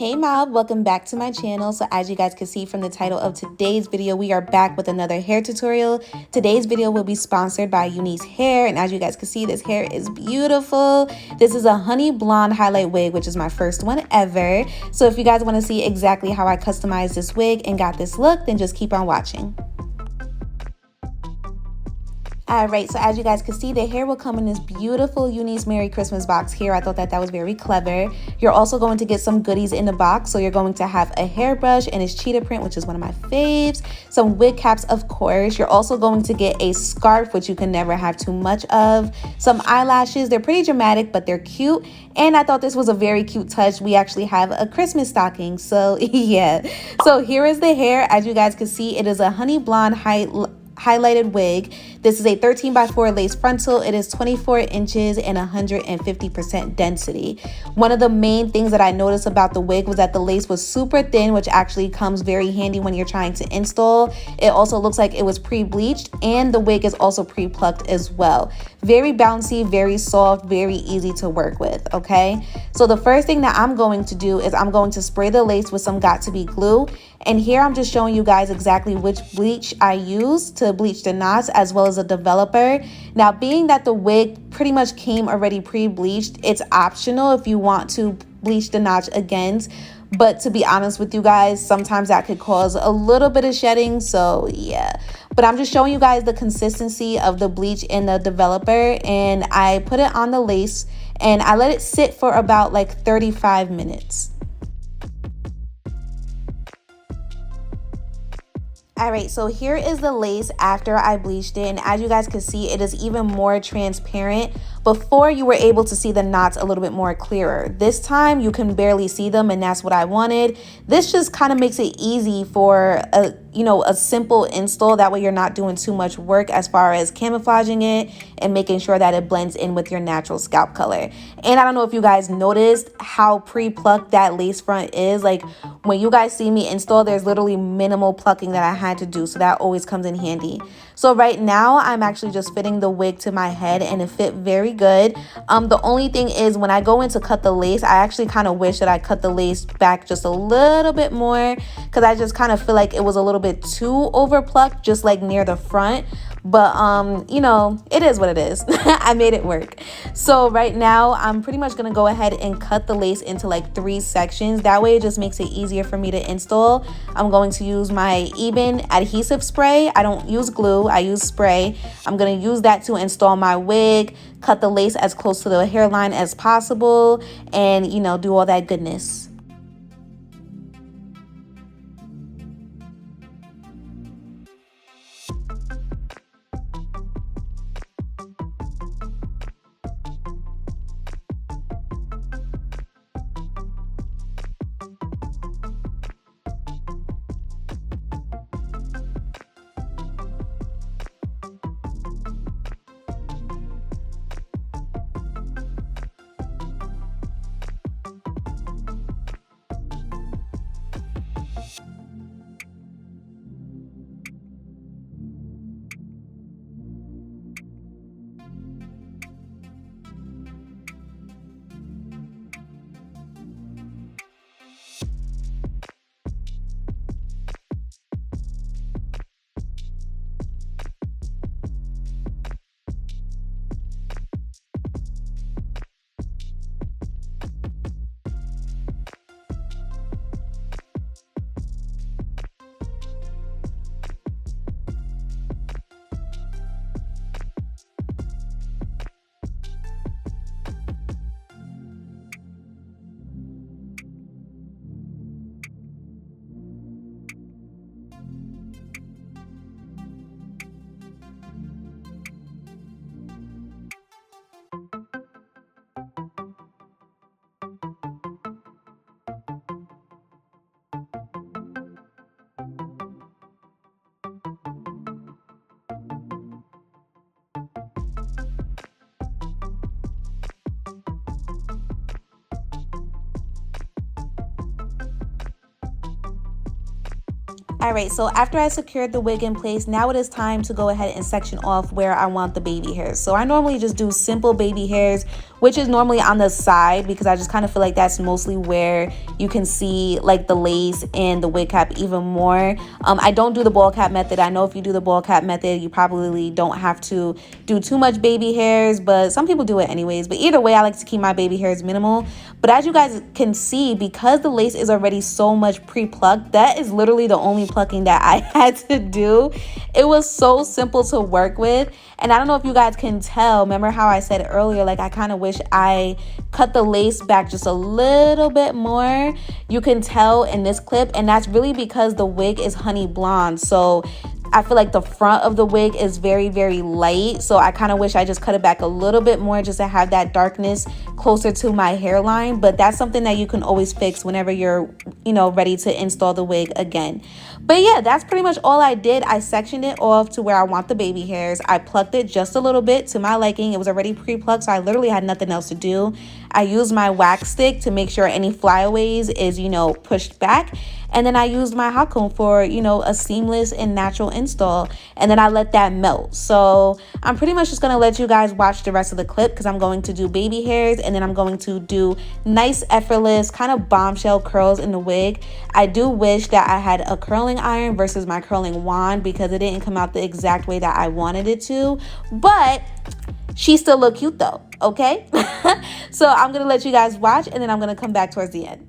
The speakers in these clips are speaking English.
Hey mob, welcome back to my channel. So as you guys can see from the title of today's video, we are back with another hair tutorial. Today's video will be sponsored by Unice hair, and as you guys can see, this hair is beautiful. This is a honey blonde highlight wig, which is my first one ever. So if you guys want to see exactly how I customized this wig and got this look, then just keep on watching. Alright, so as you guys can see, the hair will come in this beautiful Unice Merry Christmas box here. I thought that was very clever. You're also going to get some goodies in the box. So you're going to have a hairbrush and its cheetah print, which is one of my faves. Some wig caps, of course. You're also going to get a scarf, which you can never have too much of. Some eyelashes. They're pretty dramatic, but they're cute. And I thought this was a very cute touch. We actually have a Christmas stocking. So yeah. So here is the hair. As you guys can see, it is a honey blonde highlighted wig. This is a 13x4 lace frontal. It is 24 inches and 150% density. One of the main things that I noticed about the wig was that the lace was super thin, which actually comes very handy when you're trying to install. It also looks like it was pre-bleached, and the wig is also pre-plucked as well. Very bouncy, very soft, very easy to work with, okay? So the first thing that I'm going to do is I'm going to spray the lace with some got-to-be glue. And here I'm just showing you guys exactly which bleach I use to bleach the knots, as well as a developer. Now, being that the wig pretty much came already pre-bleached, it's optional if you want to bleach the notch again. But to be honest with you guys, sometimes that could cause a little bit of shedding, so yeah. But I'm just showing you guys the consistency of the bleach in the developer, and I put it on the lace and I let it sit for about like 35 minutes. Alright, so here is the lace after I bleached it, and as you guys can see, it is even more transparent. Before, you were able to see the knots a little bit more clearer. This time you can barely see them, and that's what I wanted. This just kind of makes it easy for a simple install. That way you're not doing too much work as far as camouflaging it and making sure that it blends in with your natural scalp color. And I don't know if you guys noticed how pre-plucked that lace front is. Like when you guys see me install, there's literally minimal plucking that I had to do, so that always comes in handy. So right now I'm actually just fitting the wig to my head, and it fit very good. The only thing is, when I go in to cut the lace, I actually kind of wish that I cut the lace back just a little bit more, because I just kind of feel like it was a little bit too over plucked, just like near the front. But it is what it is. I made it work. So right now I'm pretty much gonna go ahead and cut the lace into like 3 sections. That way it just makes it easier for me to install. I'm going to use my Ebin adhesive spray. I don't use glue, I use spray. I'm gonna use that to install my wig, cut the lace as close to the hairline as possible, and do all that goodness. Alright, so after I secured the wig in place, now it is time to go ahead and section off where I want the baby hairs. So I normally just do simple baby hairs which is normally on the side because I just kind of feel like that's mostly where you can see like the lace and the wig cap even more. I don't do the ball cap method. I know if you do the ball cap method, you probably don't have to do too much baby hairs, but some people do it anyways. But either way, I like to keep my baby hairs minimal. But as you guys can see, because the lace is already so much pre-plucked, that is literally the only plucking that I had to do. It was so simple to work with. And I don't know if you guys can tell, remember how I said earlier, like I kind of wish I cut the lace back just a little bit more. You can tell in this clip, and that's really because the wig is honey blonde. So I feel like the front of the wig is very, very light. So I kind of wish I just cut it back a little bit more just to have that darkness closer to my hairline. But that's something that you can always fix whenever you're, you know, ready to install the wig again. But yeah, that's pretty much all I did. I sectioned it off to where I want the baby hairs. I plucked it just a little bit to my liking. It was already pre-plucked, so I literally had nothing else to do. I used my wax stick to make sure any flyaways is, you know, pushed back. And then I used my hot comb for, you know, a seamless and natural install. And then I let that melt. So I'm pretty much just going to let you guys watch the rest of the clip because I'm going to do baby hairs. And then I'm going to do nice, effortless, kind of bombshell curls in the wig. I do wish that I had a curling iron versus my curling wand because it didn't come out the exact way that I wanted it to. But she still look cute though, okay? So I'm going to let you guys watch and then I'm going to come back towards the end.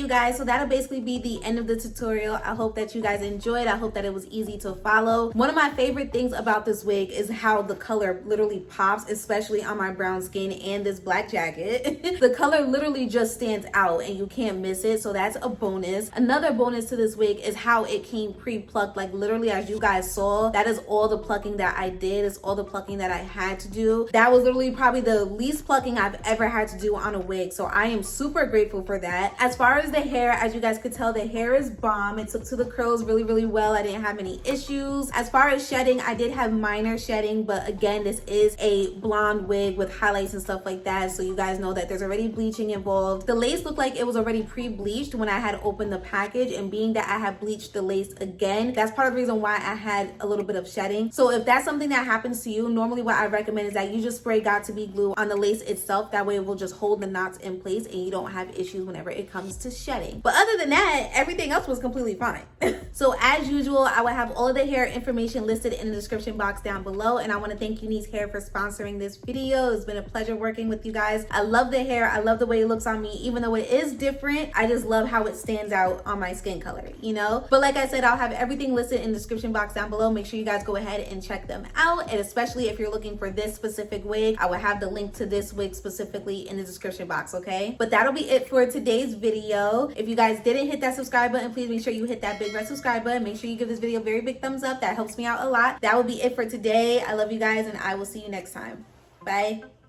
Guys, so that'll basically be the end of the tutorial. I hope that you guys enjoyed. I hope that it was easy to follow. One of my favorite things about this wig is how the color literally pops, especially on my brown skin and this black jacket. The color literally just stands out and you can't miss it, so that's a bonus. Another bonus to this wig is how it came pre-plucked. Like literally, as you guys saw, that is all the plucking that I did. It's all the plucking that I had to do. That was literally probably the least plucking I've ever had to do on a wig, so I am super grateful for that. As far as the the hair, as you guys could tell, the hair is bomb. It took to the curls really, really well. I didn't have any issues. As far as shedding, I did have minor shedding, but again, this is a blonde wig with highlights and stuff like that, so you guys know that there's already bleaching involved. The lace looked like it was already pre-bleached when I had opened the package, and being that I had bleached the lace again, that's part of the reason why I had a little bit of shedding. So if that's something that happens to you, normally what I recommend is that you just spray Got2b glue on the lace itself. That way it will just hold the knots in place and you don't have issues whenever it comes to shedding. But other than that, everything else was completely fine. So as usual, I will have all of the hair information listed in the description box down below, and I want to thank Unice Hair for sponsoring this video. It's been a pleasure working with you guys. I love the hair. I love the way it looks on me. Even though it is different, I just love how it stands out on my skin color, you know? But like I said, I'll have everything listed in the description box down below. Make sure you guys go ahead and check them out, and especially if you're looking for this specific wig, I will have the link to this wig specifically in the description box, okay? But that'll be it for today's video. If you guys didn't hit that subscribe button, please make sure you hit that big red subscribe button. Make sure you give this video a very big thumbs up. That helps me out a lot. That will be it for today. I love you guys, and I will see you next time. Bye.